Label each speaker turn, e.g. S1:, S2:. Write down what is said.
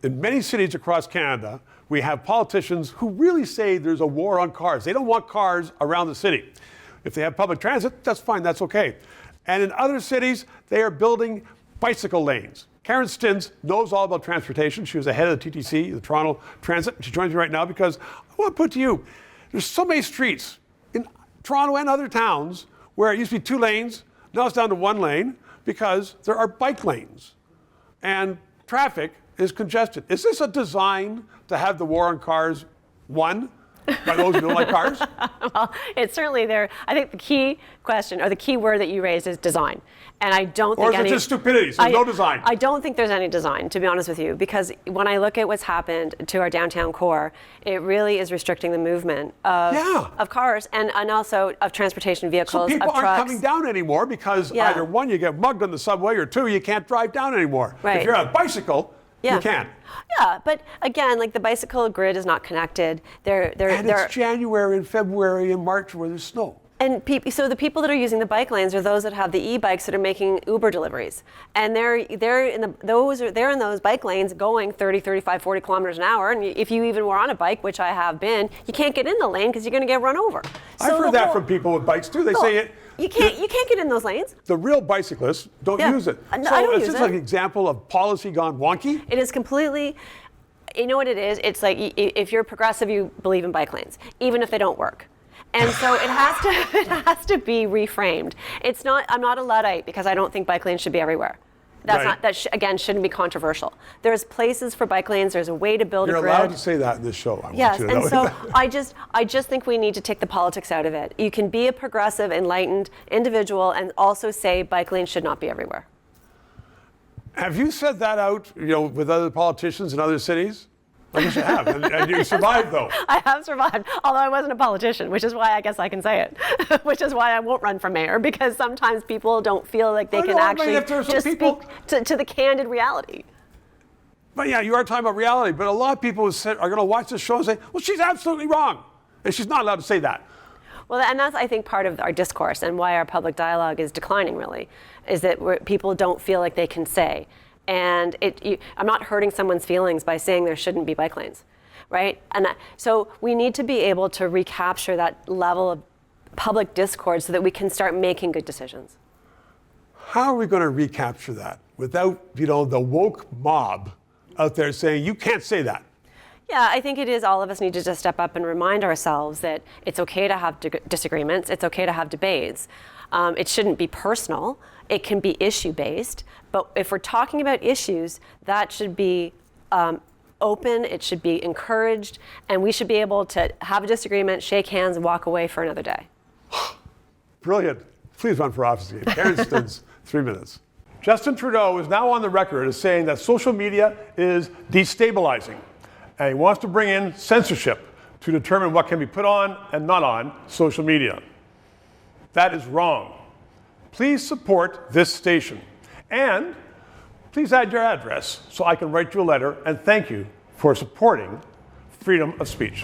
S1: in many cities across Canada, we have politicians who really say there's a war on cars. They don't want cars around the city. If they have public transit, that's fine, that's okay. And in other cities, they are building bicycle lanes. Karen Stintz knows all about transportation. She was the head of the TTC, the Toronto Transit. She joins me right now because I want to put to you, there's so many streets in Toronto and other towns where it used to be 2 lanes, now it's down to 1 lane because there are bike lanes. And traffic is congested. Is this a design to have the war on cars won by those who don't like cars?
S2: Well, it's certainly there. I think the key question or the key word that you raised is design. And I don't think
S1: or is it just stupidity? So no design?
S2: I don't think there's any design, to be honest with you, because when I look at what's happened to our downtown core, it really is restricting the movement of cars and also of transportation vehicles,
S1: so people
S2: of
S1: aren't
S2: trucks.
S1: coming down anymore because either 1, you get mugged on the subway, or 2, you can't drive down anymore.
S2: Right.
S1: If you're on a bicycle, you can.
S2: Yeah, but again, like the bicycle grid is not connected.
S1: It's January and February and March where there's snow.
S2: And so the people that are using the bike lanes are those that have the e-bikes that are making Uber deliveries, and they're in those bike lanes going 30, 35, 40 kilometers an hour. And if you even were on a bike, which I have been, you can't get in the lane because you're going to get run over.
S1: I've heard that from people with bikes too. They say it.
S2: You can't get in those lanes.
S1: The real bicyclists don't use it.
S2: I don't
S1: so
S2: use
S1: is this
S2: it.
S1: an example of policy gone wonky?
S2: It is completely. You know what it is? It's like if you're progressive, you believe in bike lanes, even if they don't work. And so it has to be reframed. It's not. I'm not a Luddite because I don't think bike lanes should be everywhere. That's not. That again shouldn't be controversial. There's places for bike lanes. There's a way to build a grid.
S1: You're allowed to say that in this show.
S2: Yes, and so I just think we need to take the politics out of it. You can be a progressive, enlightened individual and also say bike lanes should not be everywhere.
S1: Have you said that out, with other politicians in other cities? I guess you have, and you survived though.
S2: I have survived, although I wasn't a politician, which is why I guess I can say it, which is why I won't run for mayor, because sometimes people don't feel like they can actually just speak to the candid reality.
S1: But yeah, you are talking about reality, but a lot of people are going to watch this show and say, well, she's absolutely wrong, and she's not allowed to say that.
S2: Well, and that's, I think, part of our discourse and why our public dialogue is declining, really, is that people don't feel like they can say. And I'm not hurting someone's feelings by saying there shouldn't be bike lanes, right? And so we need to be able to recapture that level of public discourse so that we can start making good decisions.
S1: How are we going to recapture that without, the woke mob out there saying, you can't say that?
S2: Yeah, I think it is all of us need to just step up and remind ourselves that it's okay to have disagreements. It's okay to have debates. It shouldn't be personal. It can be issue-based. But if we're talking about issues, that should be open. It should be encouraged. And we should be able to have a disagreement, shake hands, and walk away for another day.
S1: Brilliant. Please run for office again. Karen Stintz, 3 minutes. Justin Trudeau is now on the record as saying that social media is destabilizing. And he wants to bring in censorship to determine what can be put on and not on social media. That is wrong. Please support this station. And please add your address so I can write you a letter and thank you for supporting freedom of speech.